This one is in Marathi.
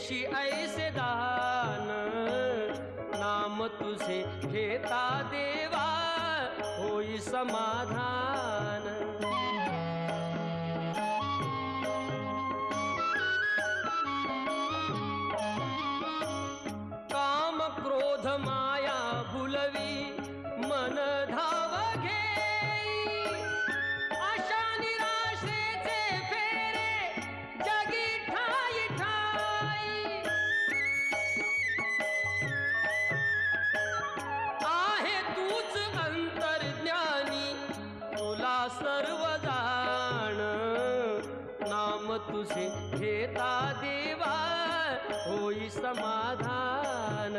देशी ऐसे दान, नाम तुझे घेता देवा होई समाधान। काम क्रोध माया भुलवी मन धाव घेई, आशा निराशेचे फेरे जगी ठाई ठाई। आहे तूच अंतर्ज्ञानी तुला सर्व जाण, नाम तुझे घेता देवा होई समाधान।